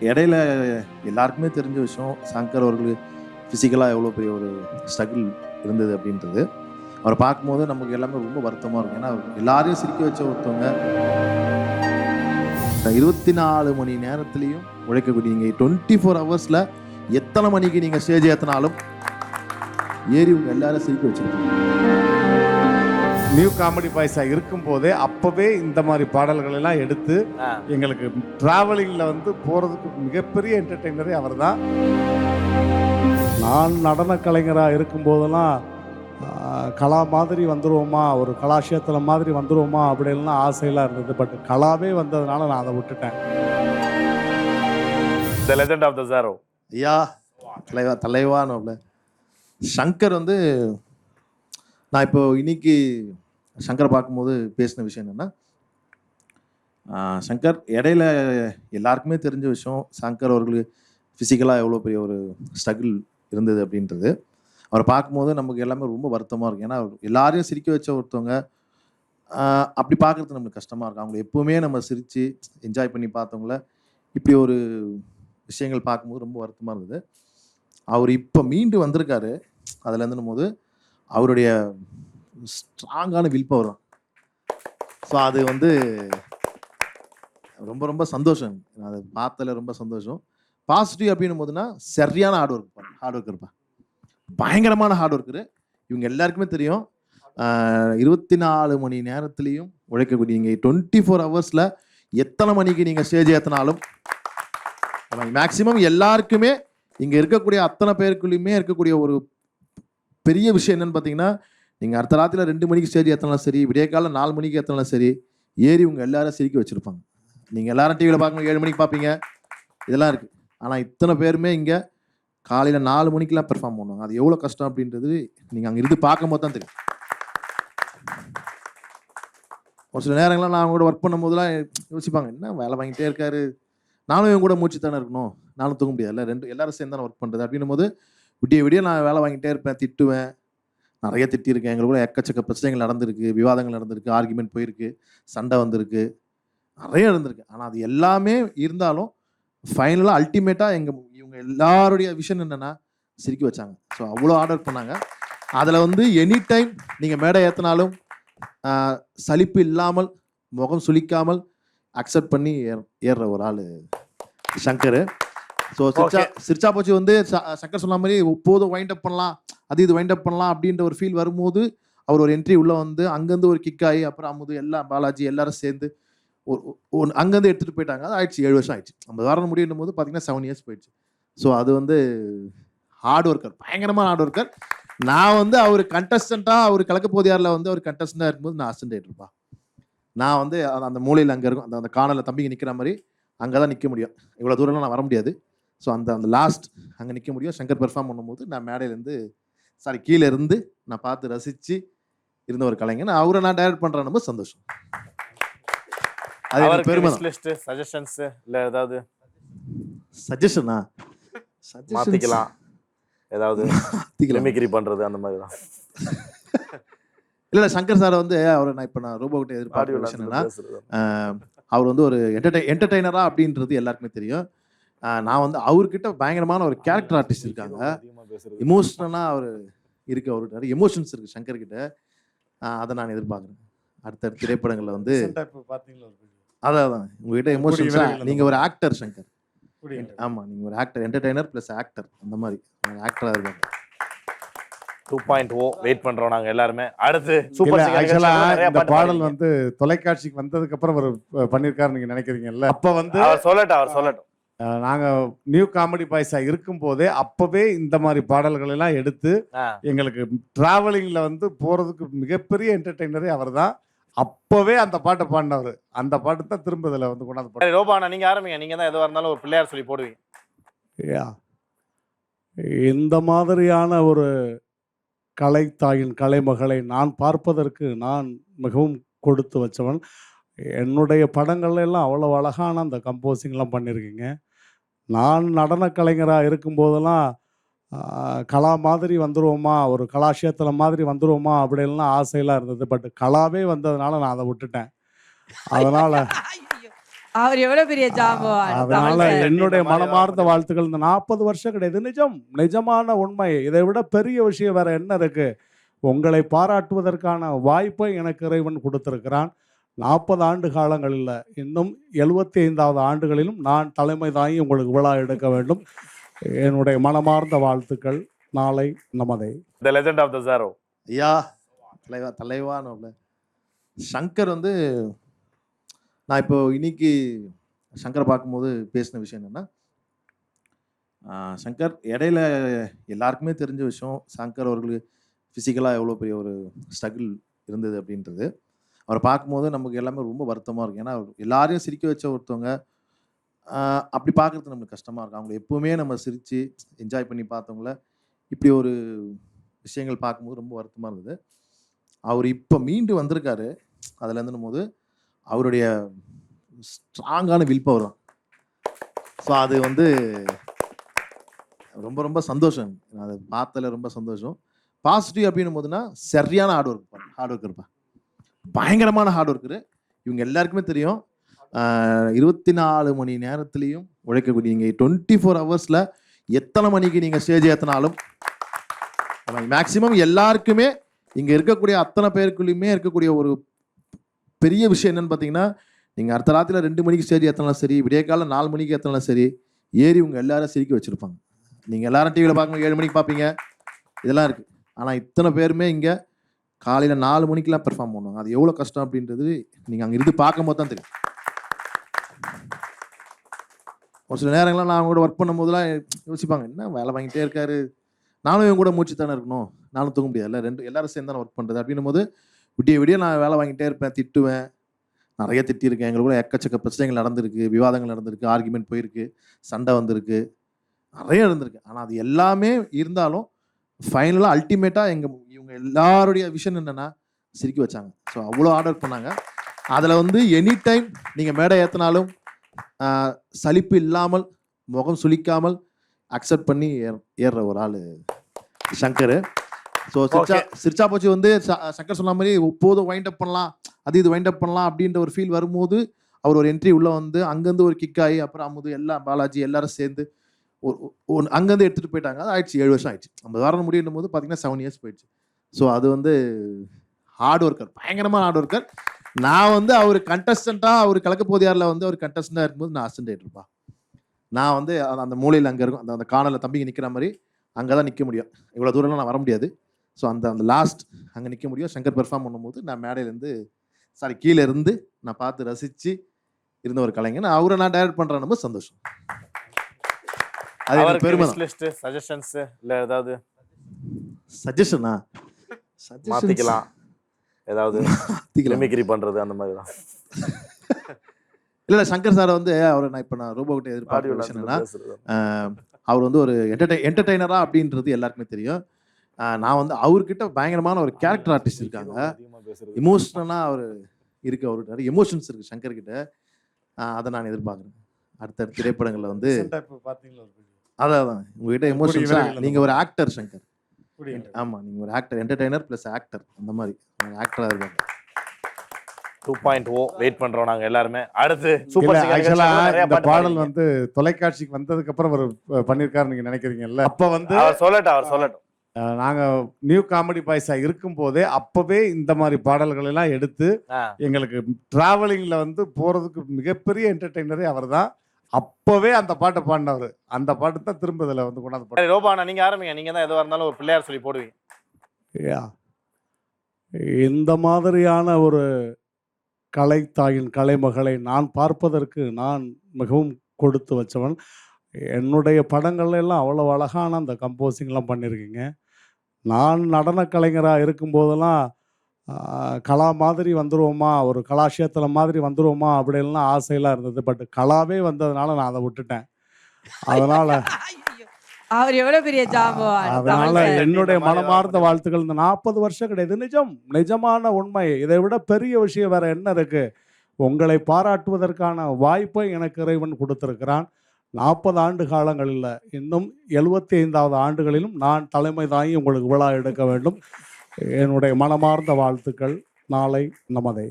இடையில எல்லாருக்குமே தெரிஞ்ச விஷயம் சங்கர் அவர்கள் ஃபிசிக்கலாக எவ்வளோ பெரிய ஒரு ஸ்ட்ரகிள் இருந்தது அப்படின்றது. அவரை பார்க்கும்போது நமக்கு எல்லாமே ரொம்ப வருத்தமாக இருக்கும். ஏன்னா எல்லாரையும் சிரிக்க வச்ச ஒருத்தவங்க 24 மணி நேரத்துலையும் உழைக்கக்கூடிய நீங்கள் 24 ஹவர்ஸில் எத்தனை மணிக்கு நீங்கள் ஸ்டேஜ் ஏற்றினாலும் ஏறி உங்க எல்லாரும் சிரிக்க வச்சிருக்கீங்க. நியூ காமெடி பாய்ஸா இருக்கும் போதே அப்பவே இந்த மாதிரி பாடல்கள் எல்லாம் எடுத்து எங்களுக்கு டிராவலிங்ல வந்து போறதுக்கு மிகப்பெரிய என்டர்டெய்னரே அவர் தான். நான் நடன கலைஞராக இருக்கும் போதெல்லாம் கலா மாதிரி வந்துருவோமா, ஒரு கலாஷேத்திரம் மாதிரி வந்துருவோமா அப்படின்லாம் ஆசையெல்லாம் இருந்தது. பட் கலாவே வந்ததுனால நான் அதை விட்டுட்டேன். The legend of the Zero. ஐயா தலைவான்னு சங்கர் வந்து நான் இப்போ இன்னைக்கு சங்கரை பார்க்கும்போது பேசின விஷயம் என்னென்னா, சங்கர் இடையில எல்லாருக்குமே தெரிஞ்ச விஷயம் சங்கர் அவர்களுக்கு ஃபிசிக்கலாக எவ்வளோ பெரிய ஒரு ஸ்ட்ரகிள் இருந்தது அப்படின்றது. அவரை பார்க்கும்போது நமக்கு எல்லாமே ரொம்ப வருத்தமாக இருக்கும். ஏன்னா எல்லாரையும் சிரிக்க வச்ச ஒருத்தவங்க அப்படி பார்க்குறது நம்மளுக்கு கஷ்டமாக இருக்கும். அவங்களை எப்போவுமே நம்ம சிரித்து என்ஜாய் பண்ணி பார்த்தவங்கள இப்படி ஒரு விஷயங்கள் பார்க்கும்போது ரொம்ப வருத்தமாக இருந்தது. அவர் இப்போ மீண்டு வந்திருக்காரு. அதுலேருந்தும் போது அவருடைய ஸ்ட்ராங்கான வில் பவர் தான். ஸோ அது வந்து ரொம்ப ரொம்ப சந்தோஷம். அதை பார்த்ததில் ரொம்ப சந்தோஷம். பாசிட்டிவ் அப்படின்னும் போதுன்னா சரியான ஹார்ட் ஒர்க் இருப்பேன். பயங்கரமான ஹார்ட் ஒர்க்கரு. இவங்க எல்லாருக்குமே தெரியும். 24 மணி நேரத்துலையும் உழைக்கக்கூடிய நீங்கள் 24 ஹவர்ஸில் எத்தனை மணிக்கு நீங்கள் ஸ்டேஜ் ஏற்றினாலும் மேக்சிமம் எல்லாருக்குமே இங்கே இருக்கக்கூடிய அத்தனை பேருக்குள்ளேயுமே இருக்கக்கூடிய ஒரு பெரிய விஷயம் என்னன்னு பார்த்தீங்கன்னா, நீங்கள் அடுத்த ராத்திரியில் 2 மணிக்கு ஸ்டேஜ் ஏற்றினாலும் சரி, விடிய காலம் 4 மணிக்கு ஏற்றினாலும் சரி, ஏறி உங்கள் எல்லாரும் சிரிக்க வச்சுருப்பாங்க. நீங்கள் எல்லாரும் டிவியில் பார்க்கணும், 7 மணிக்கு பார்ப்பீங்க, இதெல்லாம் இருக்குது. ஆனால் இத்தனை பேருமே இங்கே காலையில் 4 மணிக்கெலாம் பெர்ஃபார்ம் பண்ணுவாங்க. அது எவ்வளோ கஷ்டம் அப்படின்றது நீங்கள் அங்கே இருந்து பார்க்கும்போது தான் தெரியும். ஒரு சில நேரங்கள்லாம் நான் கூட ஒர்க் பண்ணும் போதெல்லாம் யோசிப்பாங்க, என்ன வேலை வாங்கிட்டே இருக்காரு, நானும் இவங்க கூட மூச்சு தானே இருக்கணும், நானும் தூங்க முடியாதுல்ல, எல்லாரும் சேர்ந்து தானே ஒர்க் பண்ணுறது அப்படின்னும் போது விடிய நான் வேலை வாங்கிட்டே இருப்பேன், திட்டுவேன், நிறைய திட்டியிருக்கேன். எங்களுக்குள்ள எக்கச்சக்க பிரச்சனைகள் நடந்திருக்கு, விவாதங்கள் நடந்திருக்கு, ஆர்குமெண்ட் போயிருக்கு, சண்டை வந்திருக்கு, நிறைய நடந்திருக்கு. ஆனால் அது எல்லாமே இருந்தாலும் ஃபைனலாக அல்டிமேட்டாக இவங்க எல்லாருடைய விஷயம் என்னென்னா சிரிக்க வச்சாங்க. ஸோ அவ்வளோ ஆர்டர் பண்ணாங்க. அதில் வந்து எனி டைம் நீங்கள் மேடை ஏற்றினாலும் சலிப்பு இல்லாமல் முகம் சுளிக்காமல் அக்செப்ட் பண்ணி ஏறுற ஒரு ஆள் சங்கர். ஸோ சிரிச்சா போச்சு வந்து சங்கர் சொன்ன மாதிரி போதும் வைண்ட் அப் பண்ணலாம், இது வைண்ட் அப் பண்ணலாம் அப்படின்ற ஒரு ஃபீல் வரும்போது அவர் ஒரு என்ட்ரி உள்ளே வந்து அங்கேருந்து ஒரு கிக் ஆகி அப்புறம் அமுது எல்லாம் பாலாஜி எல்லாரும் சேர்ந்து ஒரு அங்கேருந்து எடுத்துகிட்டு போயிட்டாங்க. அது ஆயிடுச்சு, 7 வருஷம் ஆயிடுச்சு. 50 வாரம் முடியும் போது பார்த்தீங்கன்னா 7 இயர்ஸ் போயிடுச்சு. ஸோ அது வந்து ஹார்ட் ஒர்க்கர், பயங்கரமான ஹார்ட் ஒர்க்கர். நான் வந்து அவர் கண்டஸ்டண்ட்டாக அவர் கலக்க போதியாரில் வந்து அவர் கண்டஸ்டண்ட்டாக இருக்கும்போது நான் அசிஸ்டன்ட் இருப்பா. நான் வந்து அந்த மூலையில் அங்கே இருக்கும், அந்த காணலில் தம்பிங்க நிற்கிற மாதிரி அங்கே தான் நிற்க முடியும். இவ்வளோ தூரம்லாம் நான் வர முடியாது. ஸோ அந்த லாஸ்ட் அங்கே நிற்க முடியும். சங்கர் பெர்ஃபார்ம் பண்ணும்போது நான் மேடையிலேருந்து கீழே இருந்து நான் பார்த்து ரசித்து இருந்த ஒரு கலைஞன். அவரை நான் டைரக்ட் பண்ணுறேன், ரொம்ப சந்தோஷம். அது பெருமை. சஜஷன்ஸ் இல்லை ஏதாவது சஜஷனா மாற்றிக்கலாம், ஏதாவது மிமிக்ரி பண்ணுறது அந்த மாதிரி தான். இல்லை சங்கர் சார் வந்து அவரை நான் ரொம்ப கிட்ட எதிர்பார்க்குற விஷயம் என்னன்னா, அவர் வந்து ஒரு என்டர்டெய்னரா அப்படின்றது எல்லாருக்குமே தெரியும். நான் வந்து அவர்கிட்ட பயங்கரமான ஒரு கேரக்டர் ஆர்டிஸ்ட் இருக்காங்க, எமோஷனலாக அவர் இருக்கு, அவருக்கு நிறைய எமோஷன்ஸ் இருக்குது சங்கர்கிட்ட. அதை நான் எதிர்பார்க்குறேன் அடுத்த திரைப்படங்களில் வந்து. அதான் உங்ககிட்ட எமோஷன்ஸா நீங்கள் ஒரு ஆக்டர் சங்கர். ஆமாம், நீங்கள் ஒரு ஆக்டர், என்டர்டெய்னர் ப்ளஸ் ஆக்டர், அந்த மாதிரி ஆக்டராக இருக்காங்க. 2.0 வெயிட் பண்றோம் நாங்க எல்லாருமே. அடுத்து சூப்பர் இந்த பாடல் வந்து தொலைக்காட்சிக்கு வந்ததுக்கு அப்புறம் அவர் பண்ணிருக்காரு நீங்க நினைக்கிறீங்கல்ல? அப்ப வந்து அவர் சொல்லட்டும். நாங்க நியூ காமெடி பாய்ஸா இருக்கும் போதே அப்பவே இந்த மாதிரி பாடல்கள் எல்லாம் எடுத்து எங்களுக்கு டிராவலிங்ல வந்து போறதுக்கு மிகப்பெரிய என்டர்டெய்னரே அவர் தான். அப்பவே அந்த பாட்டை பாடினவர். அந்த பாட்டு தான் திரும்ப இதுல வந்து கொண்டாந்து. ரோபானா நீங்க ஆரம்பிங்க, நீங்க தான் எதுவா இருந்தாலும் ஒரு பிள்ளையார் சொல்லி போடுவீங்க. இந்த மாதிரியான ஒரு கலைத்தாயின் கலைமகளை நான் பார்ப்பதற்கு நான் மிகவும் கொடுத்து வச்சவன். என்னுடைய படங்கள்ல எல்லாம் அவ்வளோ அழகான அந்த கம்போசிங்லாம் பண்ணியிருக்கீங்க. நான் நடன கலைஞராக இருக்கும்போதெல்லாம் கலா மாதிரி வந்துருவோமா, ஒரு கலாஷேத்திரம் மாதிரி வந்துருவோமா அப்படின்லாம் ஆசையெல்லாம் இருந்தது. பட் கலாவே வந்ததுனால நான் அதை விட்டுட்டேன். அதனால் அவர் எவ்வளவு பெரிய ஜாம்பவான் அதனால கமல் சார். என்னுடைய இந்த மாதிரி மனமார்ந்த தான் வாழ்த்துக்கள். இந்த 40 வருஷம் கிடையாது, நிஜமான உண்மை. இதை விட பெரிய விஷயம் வேற என்ன இருக்கு? உங்களை பாராட்டுவதற்கான வாய்ப்பை எனக்கு இறைவன் கொடுத்திருக்கிறான். 40 ஆண்டு காலங்கள் இல்ல, இன்னும் 75வது ஆண்டுகளிலும் நான் தலைமை தாங்கி உங்களுக்கு விழா எடுக்க வேண்டும். என்னுடைய மனமார்ந்த வாழ்த்துக்கள். நாளை நமதே. The legend of the Zero. ஐயா தலைவா தலைவான்னு சங்கர் வந்து நான் இப்போ இன்னைக்கு சங்கரை பார்க்கும்போது பேசின விஷயம் என்னன்னா, சங்கர் இடையில எல்லாருக்குமே தெரிஞ்ச விஷயம், சங்கர் அவர்களுக்கு ஃபிசிக்கலாக எவ்வளோ பெரிய ஒரு ஸ்ட்ரகிள் இருந்தது அப்படின்றது. அவரை பார்க்கும்போது நமக்கு எல்லாமே ரொம்ப வருத்தமாக இருக்கும். ஏன்னா எல்லாரையும் சிரிக்க வச்ச ஒருத்தவங்க அப்படி பார்க்குறது நம்மளுக்கு கஷ்டமாக இருக்கும். அவங்க எப்போவுமே நம்ம சிரித்து என்ஜாய் பண்ணி பார்த்தவங்கள இப்படி ஒரு விஷயங்கள் பார்க்கும்போது ரொம்ப வருத்தமாக இருந்தது. அவர் இப்போ மீண்டு வந்திருக்காரு. அதில் இருந்தும் போது அவருடைய ஸ்ட்ராங்கான வில் பவர் தான். ஸோ அது வந்து ரொம்ப ரொம்ப சந்தோஷம். அதை பார்த்ததில் ரொம்ப சந்தோஷம். பாசிட்டிவ் அப்படின்னும் போதுன்னா சரியான ஹார்ட் ஒர்க் இருப்பேன். பயங்கரமான ஹார்ட் ஒர்க்கரு. இவங்க எல்லாருக்குமே தெரியும். 24 மணி நேரத்துலையும் உழைக்கக்கூடிய நீங்கள் 24 ஹவர்ஸில் எத்தனை மணிக்கு நீங்கள் ஸ்டேஜ் ஏற்றினாலும் மேக்சிமம் எல்லாருக்குமே இங்கே இருக்கக்கூடிய அத்தனை பேருக்குள்ளேயுமே இருக்கக்கூடிய ஒரு பெரிய விஷயம் என்னன்னு பார்த்தீங்கன்னா, நீங்கள் அடுத்த ராத்திரியில் 2 மணிக்கு ஸ்டேஜ் ஏற்றினாலும் சரி, விடிய காலம் 4 மணிக்கு ஏற்றினாலும் சரி, ஏறி உங்கள் எல்லாரும் சிரிக்க வச்சுருப்பாங்க. நீங்கள் எல்லாரும் டிவியில் பார்க்கணும், 7 மணிக்கு பார்ப்பீங்க, இதெல்லாம் இருக்குது. ஆனால் இத்தனை பேருமே இங்கே காலையில் 4 மணிக்கெலாம் பெர்ஃபார்ம் பண்ணுவாங்க. அது எவ்வளோ கஷ்டம் அப்படின்றது நீங்கள் அங்கே இருந்து பார்க்கும்போது தான் தெரியும். ஒரு சில நேரங்கள்லாம் நான் அவங்க கூட ஒர்க் பண்ணும்போதெல்லாம் யோசிப்பாங்க, என்ன வேலை வாங்கிட்டே இருக்காரு, நானும் இவங்க கூட மூச்சு தானே இருக்கணும், நானும் தூங்க முடியாது, எல்லாரும் சேர்ந்து தானே ஒர்க் பண்ணுறது அப்படின்னும் போது விடிய நான் வேலை வாங்கிட்டே இருப்பேன், திட்டுவேன், நிறைய திட்டிருக்கேன். எங்களுக்குள்ள எக்கச்சக்க பிரச்சனைகள் நடந்திருக்கு, விவாதங்கள் நடந்திருக்கு, ஆர்குமெண்ட் போயிருக்கு, சண்டை வந்திருக்கு, நிறைய இருந்திருக்கு. ஆனால் அது எல்லாமே இருந்தாலும் ஃபைனலாக அல்டிமேட்டாக இவங்க எல்லாருடைய விஷன் என்னென்னா சிரிக்க வச்சாங்க. ஸோ அவ்வளோ ஆர்டர் பண்ணாங்க. அதில் வந்து எனி டைம் நீங்கள் மேடை ஏற்றினாலும் சலிப்பு இல்லாமல், முகம் சுளிக்காமல் அக்செப்ட் பண்ணி ஏறுற ஒரு ஆள் சங்கர். ஸோ சிரிச்சா போச்சு வந்து சங்கர் சொன்ன மாதிரி போதும் வைண்ட் அப் பண்ணலாம், இது வைண்ட் அப் பண்ணலாம் அப்படின்ற ஒரு ஃபீல் வரும்போது அவர் ஒரு என்ட்ரி உள்ளே வந்து அங்கேருந்து ஒரு கிக் ஆகி அப்புறம் அமுது எல்லாம் பாலாஜி எல்லாரும் சேர்ந்து அங்கேருந்து எடுத்துகிட்டு போயிட்டாங்க. அது ஆயிடுச்சு, 7 வருஷம் ஆயிடுச்சு. 50 வாரம் முடியும் போது பார்த்தீங்கன்னா 7 இயர்ஸ் போயிடுச்சு. ஸோ அது வந்து ஹார்ட் ஒர்க்கர், பயங்கரமான ஹார்ட் ஒர்க்கர். நான் வந்து அவர் கண்டஸ்டண்ட்டாக அவர் கலக்க போதியாரில் வந்து அவர் கண்டஸ்டண்டாக இருக்கும்போது நான் அசிஸ்டன்ட் இருப்பா. நான் வந்து அந்த மூலையில் அங்கே இருக்கும், அந்த காணலில் தம்பிங்க நிற்கிற மாதிரி அங்கே தான் நிற்க முடியும். இவ்வளோ தூரம்லாம் நான் வர முடியாது. ஸோ அந்த லாஸ்ட் அங்கே நிற்க முடியும். சங்கர் பெர்ஃபார்ம் பண்ணும்போது நான் மேடையிலேருந்து கீழே இருந்து நான் பார்த்து ரசித்து இருந்த ஒரு கலைஞன். அவரை நான் டைரக்ட் பண்ணுறேன், ரொம்ப சந்தோஷம். அது எனக்கு பெருமை தான். சஜஷன்ஸ் இல்லை ஏதாவது சஜஷனா மாற்றிக்கலாம், ஏதாவது மிமிக்ரி பண்ணுறது அந்த மாதிரி தான். இல்லை சங்கர் சாரை வந்து அவரை நான் ரோபோ கிட்ட எதிர்பார்க்குற விஷயம் என்னன்னா, அவர் வந்து ஒரு என்டர்டெய்னரா அப்படின்றது எல்லாருக்குமே தெரியும். நான் வந்து அவர்கிட்ட பயங்கரமான ஒரு கேரக்டர் ஆர்டிஸ்ட் இருக்காங்க. எமோஷனலாக அவர் இருக்கு, அவருக்கு நிறைய எமோஷன்ஸ் இருக்கு சங்கர் கிட்ட. அதை நான் எதிர்பார்க்குறேன் அடுத்த திரைப்படங்களில் வந்து. அதான் உங்ககிட்ட எமோஷன்ஸா, நீங்கள் ஒரு ஆக்டர் சங்கர். ஆமாம், நீங்கள் ஒரு ஆக்டர், என்டர்டெய்னர் ப்ளஸ் ஆக்டர், அந்த மாதிரி ஆக்டராக இருக்காங்க. 2.0 வெயிட் பண்றோம் நாங்க எல்லாருமே. அடுத்து சூப்பர் சிங்கர். இந்த பாடல் வந்து தொலைக்காட்சிக்கு வந்ததுக்கு அப்புறம் அவர் பண்ணிருக்காரு நீங்க நினைக்கிறீங்கல்ல? அப்ப வந்து அவர் சொல்லட்டும். நாங்க நியூ காமெடி பாய்ஸா இருக்கும் போதே அப்பவே இந்த மாதிரி பாடல்கள் எல்லாம் எடுத்து எங்களுக்கு டிராவலிங்ல வந்து போறதுக்கு மிகப்பெரிய என்டர்டெய்னரே அவர் தான். அப்பவே அந்த பாட்டை பாடினவர். அந்த பாட்டு தான் திரும்ப இதுல வந்து கொண்டாந்து. ரோபானா நீங்க ஆரம்பிங்க, நீங்க தான் எதுவா இருந்தாலும் ஒரு பிள்ளையார் சொல்லி போடுவீங்க. இந்த மாதிரியான ஒரு கலைத்தாயின் கலைமகளை நான் பார்ப்பதற்கு நான் மிகவும் கொடுத்து வச்சவன். என்னுடைய படங்கள்ல எல்லாம் அவ்வளோ அழகான அந்த கம்போசிங்லாம் பண்ணியிருக்கீங்க. நான் நடன கலைஞராக இருக்கும்போதெல்லாம் கலா மாதிரி வந்துருவோமா, ஒரு கலாஷேத்திரம் மாதிரி வந்துருவோமா அப்படின்லாம் ஆசையெல்லாம் இருந்தது. பட் கலாவே வந்ததுனால நான் அதை விட்டுட்டேன். அதனால அவர் எவ்வளவு பெரிய ஜாம்பவான். அதனால என்னுடைய மனமார்ந்த வாழ்த்துக்கள். இந்த 40 வருஷம் கிடையாது, நிஜமான உண்மை. இதை விட பெரிய விஷயம் வேற என்ன இருக்கு? உங்களை பாராட்டுவதற்கான வாய்ப்பை எனக்கு இறைவன் கொடுத்திருக்கிறான். 40 ஆண்டு காலங்கள் இல்லை, இன்னும் 75வது ஆண்டுகளிலும் நான் தலைமை தாங்கி உங்களுக்கு விழா எடுக்க வேண்டும். என்னுடைய மனமார்ந்த வாழ்த்துக்கள். நாளை நமதே.